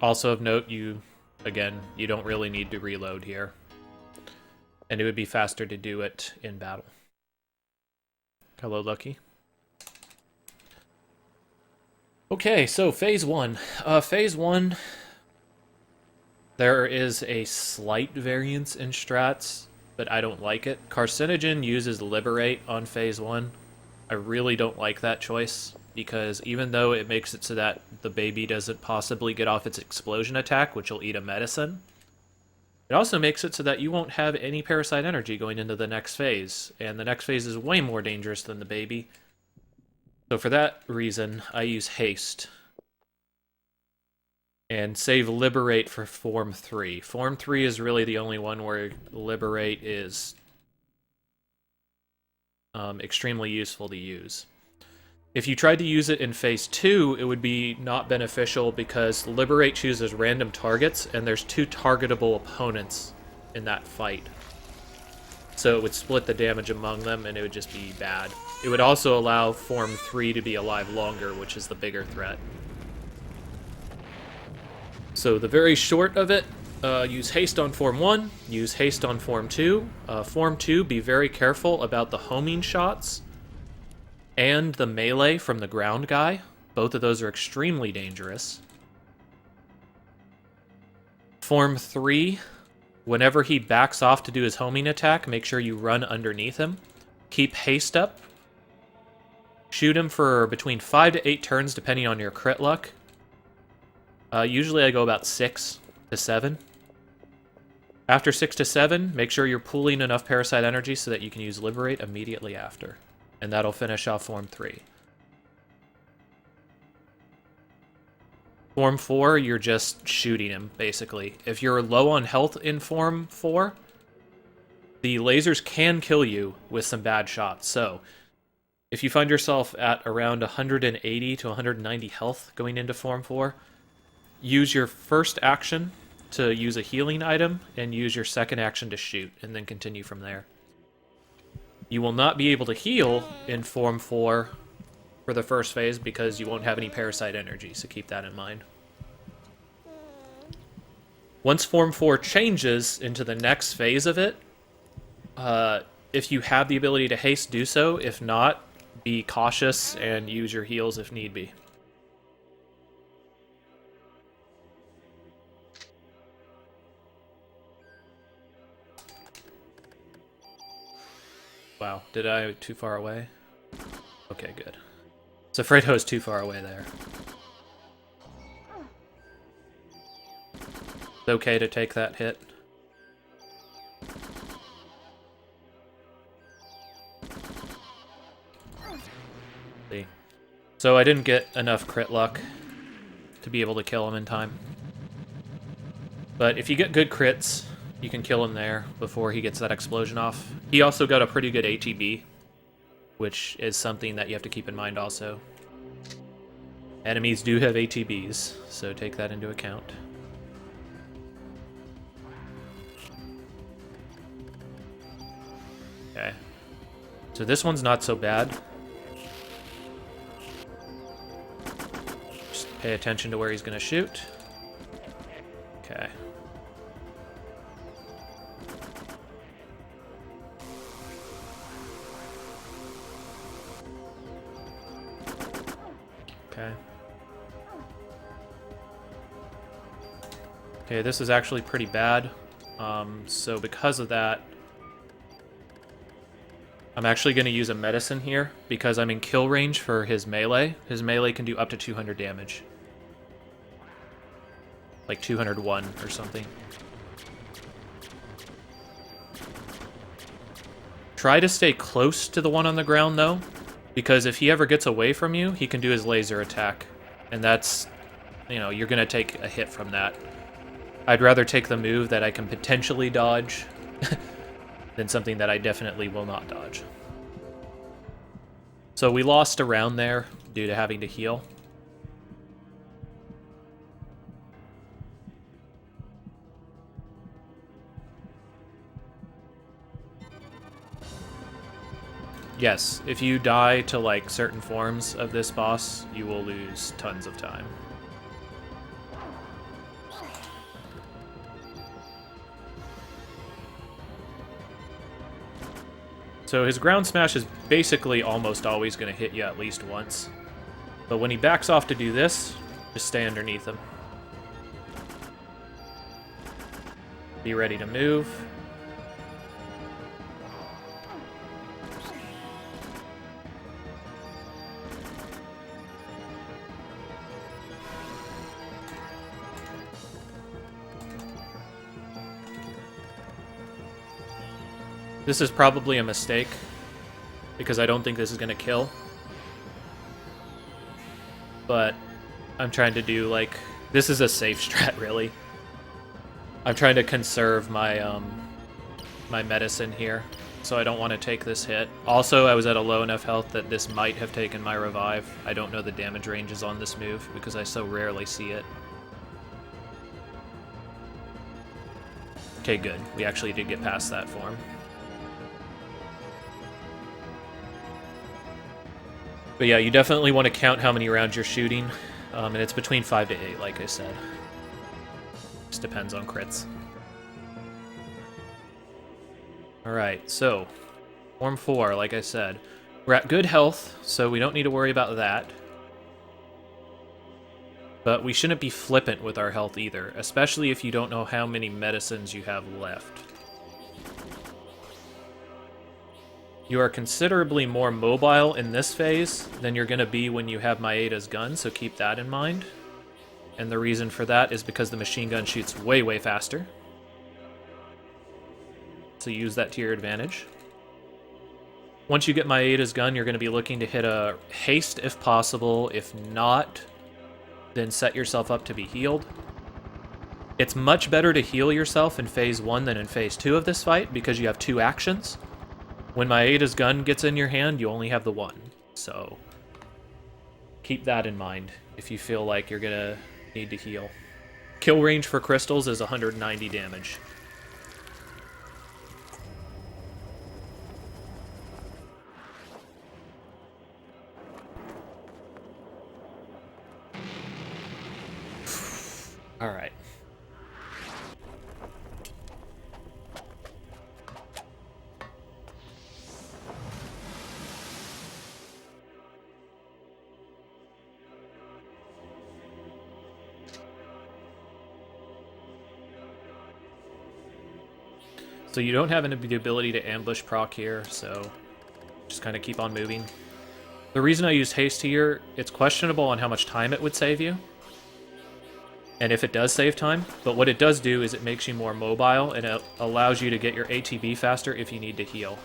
Also of note, again, you don't really need to reload here. And it would be faster to do it in battle. Hello, Lucky. Okay, so phase 1. Phase 1, there is a slight variance in strats, but I don't like it. Carcinogen uses Liberate on phase 1. I really don't like that choice, because even though it makes it so that the baby doesn't possibly get off its explosion attack, which will eat a medicine, it also makes it so that you won't have any parasite energy going into the next phase, and the next phase is way more dangerous than the baby. So for that reason, I use Haste. And save Liberate for Form 3. Form 3 is really the only one where Liberate is extremely useful to use. If you tried to use it in Phase 2, it would be not beneficial because Liberate chooses random targets, and there's 2 targetable opponents in that fight. So it would split the damage among them, and it would just be bad. It would also allow Form 3 to be alive longer, which is the bigger threat. So the very short of it, use Haste on Form 1, use Haste on Form 2. Form 2, be very careful about the homing shots and the melee from the ground guy. Both of those are extremely dangerous. Form 3, whenever he backs off to do his homing attack, make sure you run underneath him. Keep Haste up. Shoot him for between 5 to 8 turns, depending on your crit luck. Usually I go about 6 to 7. After 6 to 7, make sure you're pooling enough parasite energy so that you can use Liberate immediately after. And that'll finish off Form 3. Form 4, you're just shooting him, basically. If you're low on health in Form 4, the lasers can kill you with some bad shots. So, if you find yourself at around 180 to 190 health going into Form 4, use your first action to use a healing item, and use your second action to shoot, and then continue from there. You will not be able to heal in Form 4 for the first phase because you won't have any parasite energy, so keep that in mind. Once Form 4 changes into the next phase of it, if you have the ability to haste, do so. If not, be cautious and use your heals if need be. Wow, did I too far away? Okay, good. So Fredo's too far away there. It's okay to take that hit. See. So I didn't get enough crit luck to be able to kill him in time. But if you get good crits, you can kill him there before he gets that explosion off. He also got a pretty good HEB, which is something that you have to keep in mind also. Enemies do have HEBs, so take that into account. Okay. So this one's not so bad. Just pay attention to where he's going to shoot. Okay. Okay. Okay, this is actually pretty bad. So because of that, I'm actually going to use a medicine here because I'm in kill range for his melee. His melee can do up to 200 damage. Like 201 or something. Try to stay close to the one on the ground, though, because if he ever gets away from you, he can do his laser attack. And that's, you know, you're going to take a hit from that. I'd rather take the move that I can potentially dodge than something that I definitely will not dodge. So we lost a round there due to having to heal. Yes, if you die to like certain forms of this boss, you will lose tons of time. So his ground smash is basically almost always going to hit you at least once. But when he backs off to do this, just stay underneath him. Be ready to move. This is probably a mistake, because I don't think this is going to kill. But I'm trying to do, like... This is a safe strat, really. I'm trying to conserve my, my medicine here, so I don't want to take this hit. Also, I was at a low enough health that this might have taken my revive. I don't know the damage ranges on this move, because I so rarely see it. Okay, good. We actually did get past that form. But yeah, you definitely want to count how many rounds you're shooting, and it's between 5 to 8, like I said. Just depends on crits. Alright, so, Form 4, like I said. We're at good health, so we don't need to worry about that. But we shouldn't be flippant with our health either, especially if you don't know how many medicines you have left. You are considerably more mobile in this phase than you're going to be when you have Maeda's gun, so keep that in mind. And the reason for that is because the machine gun shoots way, way faster. So use that to your advantage. Once you get Maeda's gun, you're going to be looking to hit a haste if possible. If not, then set yourself up to be healed. It's much better to heal yourself in Phase 1 than in Phase 2 of this fight, because you have 2 actions. When Maeda's gun gets in your hand, you only have the 1. So keep that in mind if you feel like you're going to need to heal. Kill range for crystals is 190 damage. Alright. So you don't have the ability to ambush proc here, so just kind of keep on moving. The reason I used haste here, it's questionable on how much time it would save you. And if it does save time, but what it does do is it makes you more mobile, and it allows you to get your ATB faster if you need to heal.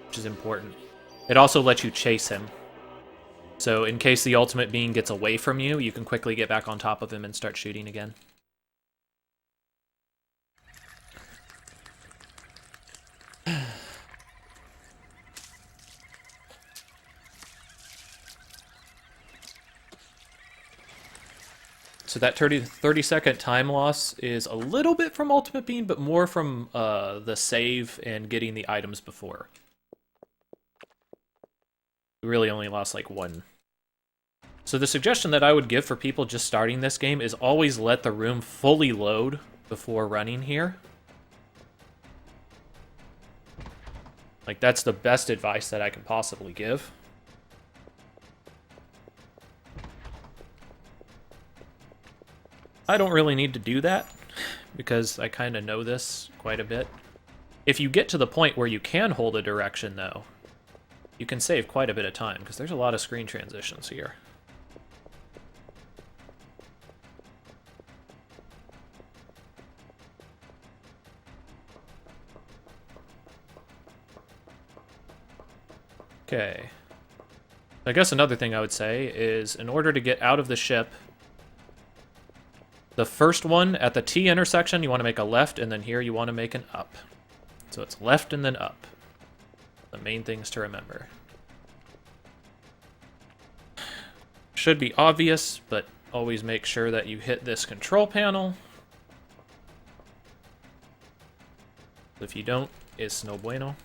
Which is important. It also lets you chase him. So in case the ultimate being gets away from you, you can quickly get back on top of him and start shooting again. So that 30-second time loss is a little bit from Ultimate Beam, but more from the save and getting the items before. We really only lost like 1. So the suggestion that I would give for people just starting this game is always let the room fully load before running here. Like, that's the best advice that I can possibly give. I don't really need to do that, because I kind of know this quite a bit. If you get to the point where you can hold a direction, though, you can save quite a bit of time, because there's a lot of screen transitions here. Okay. I guess another thing I would say is, in order to get out of the ship, the first one, at the T intersection, you want to make a left, and then here you want to make an up. So it's left and then up. The main things to remember. Should be obvious, but always make sure that you hit this control panel. If you don't, it's no bueno.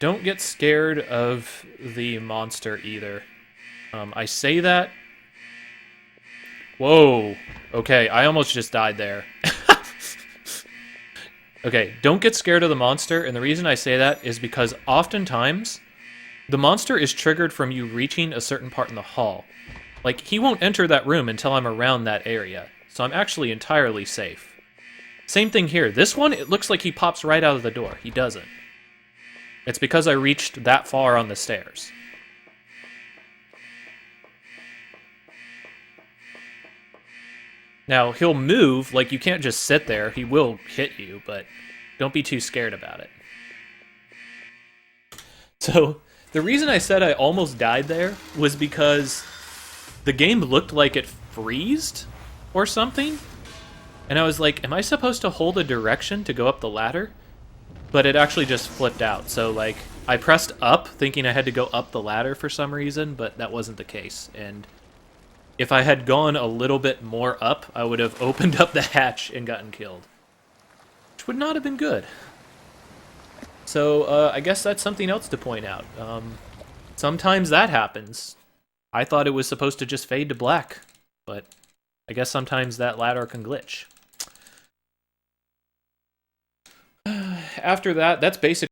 don't get scared of the monster either. I say that... Whoa. Okay, I almost just died there. Okay, don't get scared of the monster, and the reason I say that is because oftentimes, the monster is triggered from you reaching a certain part in the hall. Like, he won't enter that room until I'm around that area, so I'm actually entirely safe. Same thing here. This one, it looks like he pops right out of the door. He doesn't. It's because I reached that far on the stairs. Now, he'll move, like you can't just sit there. He will hit you, but don't be too scared about it. So, the reason I said I almost died there was because the game looked like it freezed or something. And I was like, am I supposed to hold a direction to go up the ladder? But it actually just flipped out. So, like, I pressed up thinking I had to go up the ladder for some reason, but that wasn't the case. And if I had gone a little bit more up, I would have opened up the hatch and gotten killed. Which would not have been good. So, I guess that's something else to point out. Sometimes that happens. I thought it was supposed to just fade to black, but I guess sometimes that ladder can glitch. After that, that's basically